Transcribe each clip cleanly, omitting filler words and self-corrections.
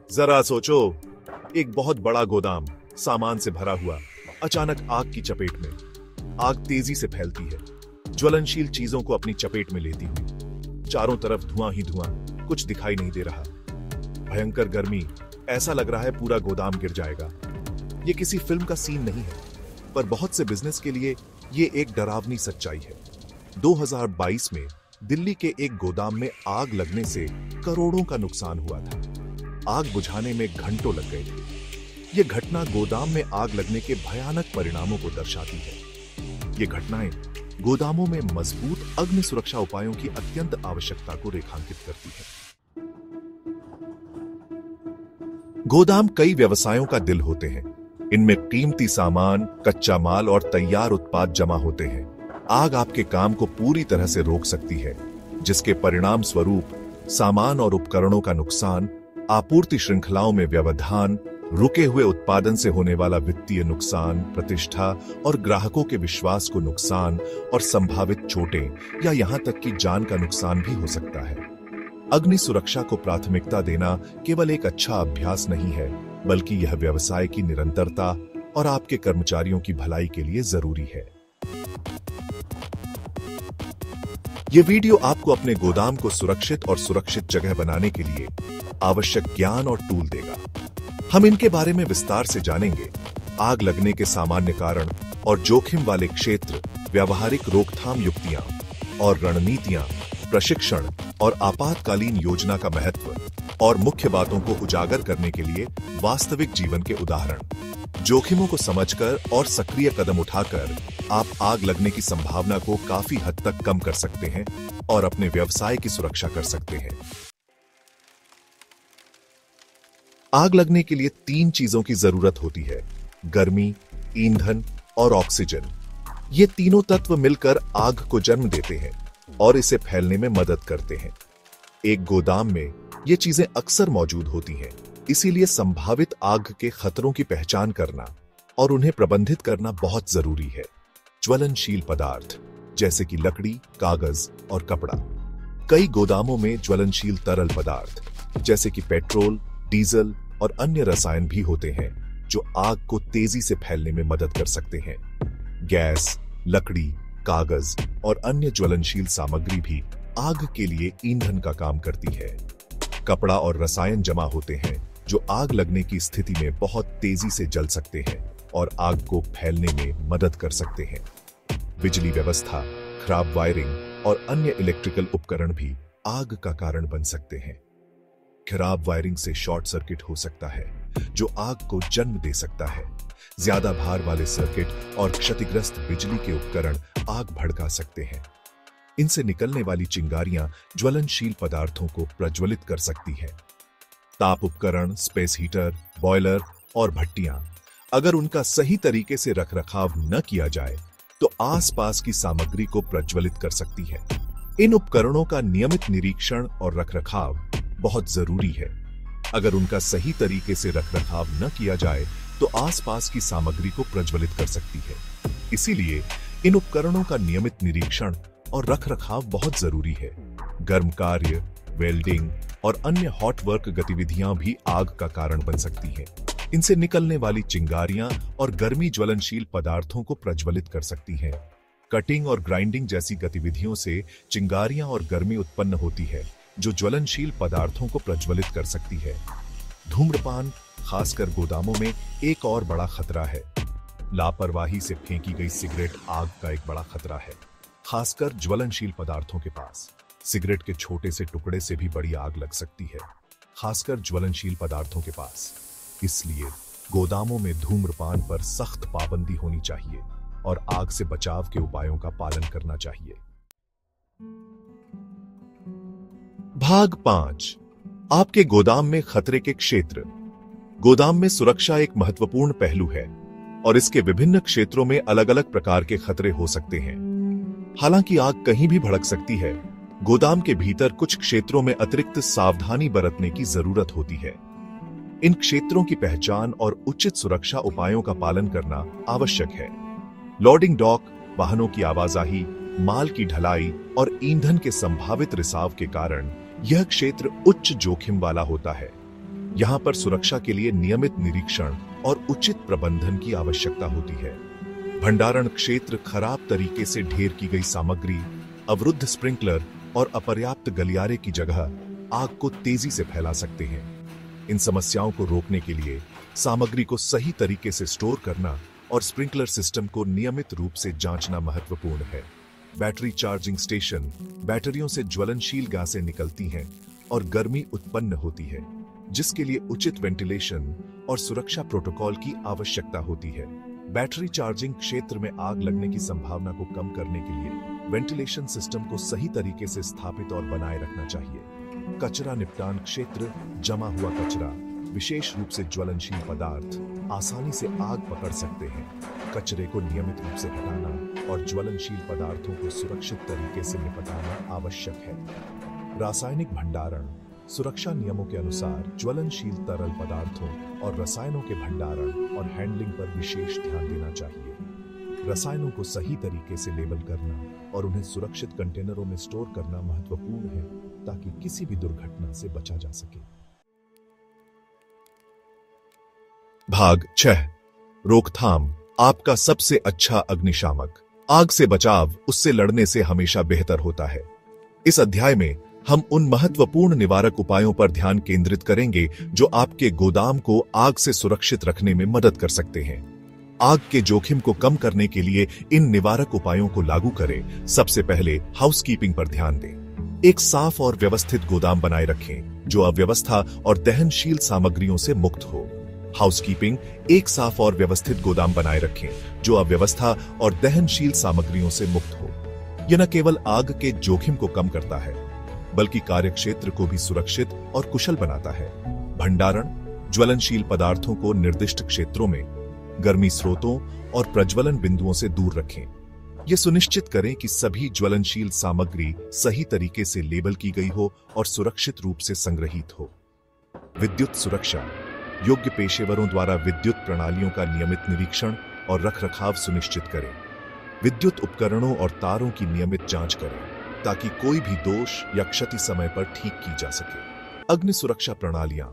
जरा सोचो, एक बहुत बड़ा गोदाम सामान से भरा हुआ अचानक आग की चपेट में। आग तेजी से फैलती है, ज्वलनशील चीजों को अपनी चपेट में लेती हुई। चारों तरफ धुआं ही धुआं, कुछ दिखाई नहीं दे रहा। भयंकर गर्मी, ऐसा लग रहा है पूरा गोदाम गिर जाएगा। ये किसी फिल्म का सीन नहीं है, पर बहुत से बिजनेस के लिए ये एक डरावनी सच्चाई है। 2022 में दिल्ली के एक गोदाम में आग लगने से करोड़ों का नुकसान हुआ था। आग बुझाने में घंटों लग गए थे। यह घटना गोदाम में आग लगने के भयानक परिणामों को दर्शाती है। ये घटनाएं गोदामों में मजबूत अग्नि सुरक्षा उपायों की अत्यंत आवश्यकता को रेखांकित करती है। गोदाम कई व्यवसायों का दिल होते हैं। इनमें कीमती सामान, कच्चा माल और तैयार उत्पाद जमा होते हैं। आग आपके काम को पूरी तरह से रोक सकती है, जिसके परिणाम स्वरूप सामान और उपकरणों का नुकसान, आपूर्ति श्रृंखलाओं में व्यवधान, रुके हुए उत्पादन से होने वाला वित्तीय नुकसान, प्रतिष्ठा और ग्राहकों के विश्वास को नुकसान और संभावित चोटें या यहां तक कि जान का नुकसान भी हो सकता है। अग्नि सुरक्षा को प्राथमिकता देना केवल एक अच्छा अभ्यास नहीं है, बल्कि यह व्यवसाय की निरंतरता और आपके कर्मचारियों की भलाई के लिए जरूरी है। यह वीडियो आपको अपने गोदाम को सुरक्षित और सुरक्षित जगह बनाने के लिए आवश्यक ज्ञान और टूल देगा। हम इनके बारे में विस्तार से जानेंगे। आग लगने के सामान्य कारण और जोखिम वाले क्षेत्र, व्यावहारिक रोकथाम युक्तियां और रणनीतियां, प्रशिक्षण और आपातकालीन योजना का महत्व और मुख्य बातों को उजागर करने के लिए वास्तविक जीवन के उदाहरण। जोखिमों को समझकर और सक्रिय कदम उठाकर आप आग लगने की संभावना को काफी हद तक कम कर सकते हैं और अपने व्यवसाय की सुरक्षा कर सकते हैं। आग लगने के लिए 3 चीजों की जरूरत होती है: गर्मी, ईंधन और ऑक्सीजन। ये तीनों तत्व मिलकर आग को जन्म देते हैं और इसे फैलने में मदद करते हैं। एक गोदाम में ये चीजें अक्सर मौजूद होती हैं, इसीलिए संभावित आग के खतरों की पहचान करना और उन्हें प्रबंधित करना बहुत जरूरी है। ज्वलनशील पदार्थ जैसे कि लकड़ी, कागज और कपड़ा। कई गोदामों में ज्वलनशील तरल पदार्थ जैसे कि पेट्रोल, डीजल और अन्य रसायन भी होते हैं, जो आग को तेजी से फैलने में मदद कर सकते हैं। गैस, लकड़ी, कागज और अन्य ज्वलनशील सामग्री भी आग के लिए ईंधन का काम करती है। कपड़ा और रसायन जमा होते हैं, जो आग लगने की स्थिति में बहुत तेजी से जल सकते हैं और आग को फैलने में मदद कर सकते हैं। बिजली व्यवस्था, खराब वायरिंग और अन्य इलेक्ट्रिकल उपकरण भी आग का कारण बन सकते हैं। खराब वायरिंग से शॉर्ट सर्किट हो सकता है, जो आग को जन्म दे सकता है। ज्यादा भार वाले सर्किट और क्षतिग्रस्त बिजली के उपकरण आग भड़का सकते हैं। इनसे निकलने वाली चिंगारियां ज्वलनशील पदार्थों को प्रज्वलित कर सकती हैं। ताप उपकरण, स्पेस हीटर, बॉयलर और भट्टियां, अगर उनका सही तरीके से रखरखाव न किया जाए तो आसपास की सामग्री को प्रज्वलित कर सकती है। इन उपकरणों का नियमित निरीक्षण और रखरखाव बहुत जरूरी है। अगर उनका सही तरीके से रखरखाव न किया जाए तो आसपास की सामग्री को प्रज्वलित कर सकती है। इसीलिए इन उपकरणों का नियमित निरीक्षण और रखरखाव बहुत जरूरी है। गर्म कार्य, वेल्डिंग और अन्य हॉट वर्क गतिविधियां भी आग का कारण बन सकती हैं। इनसे निकलने वाली चिंगारियां और गर्मी ज्वलनशील पदार्थों को प्रज्वलित कर सकती हैं। कटिंग और ग्राइंडिंग जैसी गतिविधियों से चिंगारियां और गर्मी उत्पन्न होती है, जो ज्वलनशील पदार्थों को प्रज्वलित कर सकती है। धूम्रपान, खासकर गोदामों में, एक और बड़ा खतरा है। लापरवाही से फेंकी गई सिगरेट आग का एक बड़ा खतरा है, खासकर ज्वलनशील पदार्थों के पास। सिगरेट के छोटे से टुकड़े से भी बड़ी आग लग सकती है, खासकर ज्वलनशील पदार्थों के पास। इसलिए गोदामों में धूम्रपान पर सख्त पाबंदी होनी चाहिए और आग से बचाव के उपायों का पालन करना चाहिए। भाग 5, आपके गोदाम में खतरे के क्षेत्र। गोदाम में सुरक्षा एक महत्वपूर्ण पहलू है और इसके विभिन्न क्षेत्रों में अलग अलग प्रकार के खतरे हो सकते हैं। हालांकि आग कहीं भी भड़क सकती है, गोदाम के भीतर कुछ क्षेत्रों में अतिरिक्त सावधानी बरतने की जरूरत होती है। इन क्षेत्रों की पहचान और उचित सुरक्षा उपायों का पालन करना आवश्यक है। लोडिंग डॉक, वाहनों की आवाजाही, माल की ढलाई और ईंधन के संभावित रिसाव के कारण यह क्षेत्र उच्च जोखिम वाला होता है। यहाँ पर सुरक्षा के लिए नियमित निरीक्षण और उचित प्रबंधन की आवश्यकता होती है। भंडारण क्षेत्र खराब तरीके से ढेर की गई सामग्री, अवरुद्ध स्प्रिंकलर और अपर्याप्त गलियारे की जगह आग को तेजी से फैला सकते हैं। इन समस्याओं को रोकने के लिए सामग्री को सही तरीके से स्टोर करना और स्प्रिंकलर सिस्टम को नियमित रूप से जांचना महत्वपूर्ण है। बैटरी चार्जिंग स्टेशन, बैटरियों से ज्वलनशील गैसें निकलती हैं और गर्मी उत्पन्न होती है, जिसके लिए उचित वेंटिलेशन और सुरक्षा प्रोटोकॉल की आवश्यकता होती है। बैटरी चार्जिंग क्षेत्र में आग लगने की संभावना को कम करने के लिए वेंटिलेशन सिस्टम को सही तरीके से स्थापित और बनाए रखना चाहिए। कचरा निपटान क्षेत्र, जमा हुआ कचरा, विशेष रूप से ज्वलनशील पदार्थ आसानी से आग पकड़ सकते हैं। कचरे को नियमित रूप से हटाना और ज्वलनशील पदार्थों को सुरक्षित तरीके से निपटाना आवश्यक है। रासायनिक भंडारण, सुरक्षा नियमों के अनुसार ज्वलनशील तरल पदार्थों और रसायनों के भंडारण और हैंडलिंग पर विशेष ध्यान देना चाहिए। रसायनों को सही तरीके से लेबल करना और उन्हें सुरक्षित कंटेनरों में स्टोर करना महत्वपूर्ण है ताकि किसी भी दुर्घटना से बचा जा सके। भाग 6, रोकथाम, आपका सबसे अच्छा अग्निशामक। आग से बचाव उससे लड़ने से हमेशा बेहतर होता है। इस अध्याय में हम उन महत्वपूर्ण निवारक उपायों पर ध्यान केंद्रित करेंगे जो आपके गोदाम को आग से सुरक्षित रखने में मदद कर सकते हैं। आग के जोखिम को कम करने के लिए इन निवारक उपायों को लागू करें। सबसे पहले हाउसकीपिंग पर ध्यान दें। एक साफ और व्यवस्थित गोदाम बनाए रखें जो अव्यवस्था और दहनशील सामग्रियों से मुक्त हो। हाउसकीपिंग, एक साफ और व्यवस्थित गोदाम बनाए रखें जो अव्यवस्था और दहनशील सामग्रियों से मुक्त हो। यह न केवल आग के जोखिम को कम करता है बल्कि कार्यक्षेत्र को भी सुरक्षित और कुशल बनाता है। भंडारण, ज्वलनशील पदार्थों को निर्दिष्ट क्षेत्रों में, गर्मी स्रोतों और प्रज्वलन बिंदुओं से दूर रखें। यह सुनिश्चित करें कि सभी ज्वलनशील सामग्री सही तरीके से लेबल की गई हो और सुरक्षित रूप से संग्रहित हो। विद्युत सुरक्षा, योग्य पेशेवरों द्वारा विद्युत प्रणालियों का नियमित निरीक्षण और रखरखाव सुनिश्चित करें। विद्युत उपकरणों और तारों की नियमित जांच करें ताकि कोई भी दोष या क्षति समय पर ठीक की जा सके। अग्नि सुरक्षा प्रणालियां,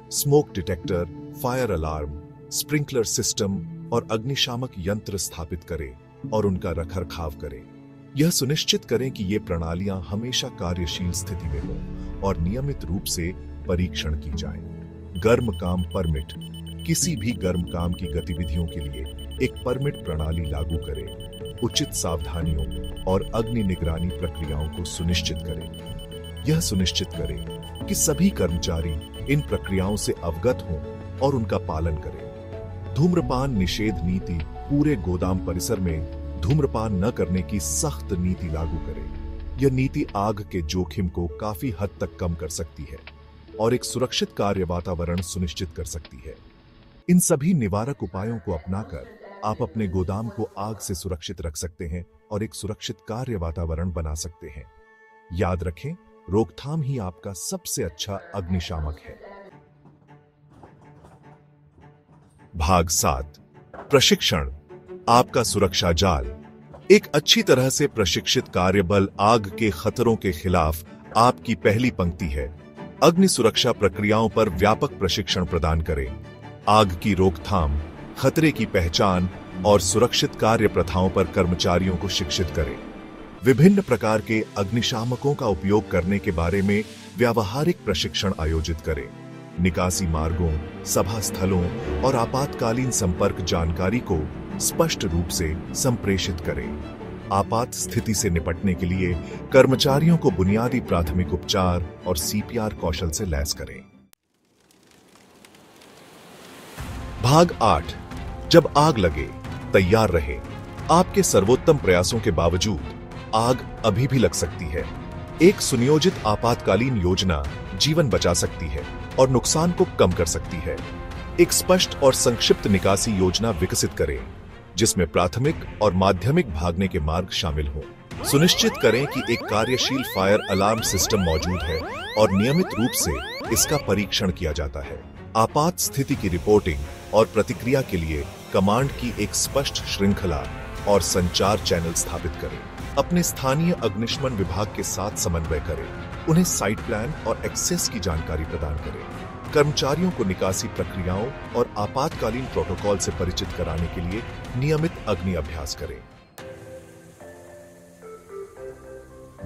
smoke detector, fire alarm, sprinkler system और अग्निशामक यंत्र स्थापित करें और उनका रखरखाव करें। यह सुनिश्चित करें कि ये प्रणालियां हमेशा कार्यशील स्थिति में हों और नियमित रूप से परीक्षण की जाएं। गर्म काम परमिट, किसी भी गर्म काम की गतिविधियों के लिए एक परमिट प्रणाली लागू करें। उचित सावधानियों और अग्नि निगरानी प्रक्रियाओं को सुनिश्चित करें। यह सुनिश्चित करें कि सभी कर्मचारी इन प्रक्रियाओं से अवगत हों और उनका पालन करें। धूम्रपान निषेध नीति, पूरे गोदाम परिसर में धूम्रपान न करने की सख्त नीति लागू करें। यह नीति आग के जोखिम को काफी हद तक कम कर सकती है और एक सुरक्षित कार्य वातावरण सुनिश्चित कर सकती है। इन सभी निवारक उपायों को अपनाकर आप अपने गोदाम को आग से सुरक्षित रख सकते हैं और एक सुरक्षित कार्य वातावरण बना सकते हैं। याद रखें, रोकथाम ही आपका सबसे अच्छा अग्निशामक है। भाग 7, प्रशिक्षण, आपका सुरक्षा जाल। एक अच्छी तरह से प्रशिक्षित कार्यबल आग के खतरों के खिलाफ आपकी पहली पंक्ति है। अग्नि सुरक्षा प्रक्रियाओं पर व्यापक प्रशिक्षण प्रदान करें। आग की रोकथाम, खतरे की पहचान और सुरक्षित कार्य प्रथाओं पर कर्मचारियों को शिक्षित करें। विभिन्न प्रकार के अग्निशामकों का उपयोग करने के बारे में व्यावहारिक प्रशिक्षण आयोजित करें। निकासी मार्गों, सभा स्थलों और आपातकालीन संपर्क जानकारी को स्पष्ट रूप से संप्रेषित करें। आपात स्थिति से निपटने के लिए कर्मचारियों को बुनियादी प्राथमिक उपचार और सीपीआर कौशल से लैस करें। भाग 8, जब आग लगे तैयार रहे। आपके सर्वोत्तम प्रयासों के बावजूद आग अभी भी लग सकती है। एक सुनियोजित आपातकालीन योजना जीवन बचा सकती है और नुकसान को कम कर सकती है। एक स्पष्ट और संक्षिप्त निकासी योजना विकसित करें जिसमें प्राथमिक और माध्यमिक भागने के मार्ग शामिल हों। सुनिश्चित करें कि एक कार्यशील फायर अलार्म सिस्टम मौजूद है और नियमित रूप से इसका परीक्षण किया जाता है। आपात स्थिति की रिपोर्टिंग और प्रतिक्रिया के लिए कमांड की एक स्पष्ट श्रृंखला और संचार चैनल स्थापित करें। अपने स्थानीय अग्निशमन विभाग के साथ समन्वय करें। उन्हें साइट प्लान और एक्सेस की जानकारी प्रदान करें। कर्मचारियों को निकासी प्रक्रियाओं और आपातकालीन प्रोटोकॉल से परिचित कराने के लिए नियमित अग्नि अभ्यास करें।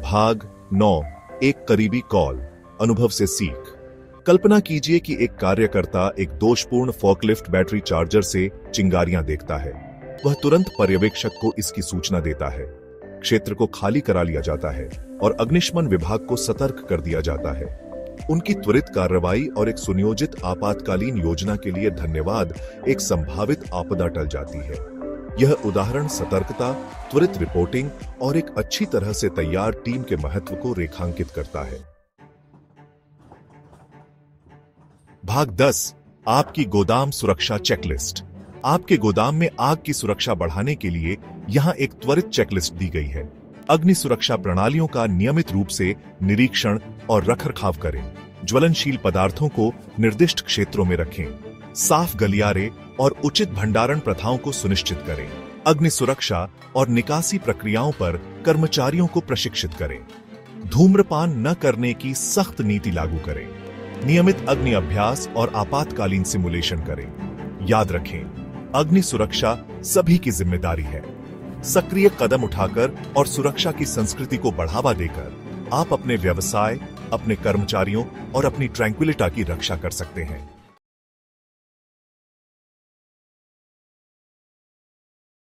भाग 9, एक करीबी कॉल, अनुभव से सीख। कल्पना कीजिए कि एक कार्यकर्ता एक दोषपूर्ण फोर्कलिफ्ट बैटरी चार्जर से चिंगारियां देखता है। वह तुरंत पर्यवेक्षक को इसकी सूचना देता है। क्षेत्र को खाली करा लिया जाता है और अग्निशमन विभाग को सतर्क कर दिया जाता है। उनकी त्वरित कार्रवाई और एक सुनियोजित आपातकालीन योजना के लिए धन्यवाद एक संभावित आपदा टल जाती है। यह उदाहरण सतर्कता, त्वरित रिपोर्टिंग और एक अच्छी तरह से तैयार टीम के महत्व को रेखांकित करता है। भाग 10, आपकी गोदाम सुरक्षा चेकलिस्ट। आपके गोदाम में आग की सुरक्षा बढ़ाने के लिए यहां एक त्वरित चेकलिस्ट दी गई है। अग्नि सुरक्षा प्रणालियों का नियमित रूप से निरीक्षण और रखरखाव करें। ज्वलनशील पदार्थों को निर्दिष्ट क्षेत्रों में रखें। साफ गलियारे और उचित भंडारण प्रथाओं को सुनिश्चित करें। अग्नि सुरक्षा और निकासी प्रक्रियाओं पर कर्मचारियों को प्रशिक्षित करें। धूम्रपान न करने की सख्त नीति लागू करें। नियमित अग्नि अभ्यास और आपातकालीन सिमुलेशन करें। याद रखें, अग्नि सुरक्षा सभी की जिम्मेदारी है। सक्रिय कदम उठाकर और सुरक्षा की संस्कृति को बढ़ावा देकर आप अपने व्यवसाय, अपने कर्मचारियों और अपनी ट्रैंक्विलिटी की रक्षा कर सकते हैं।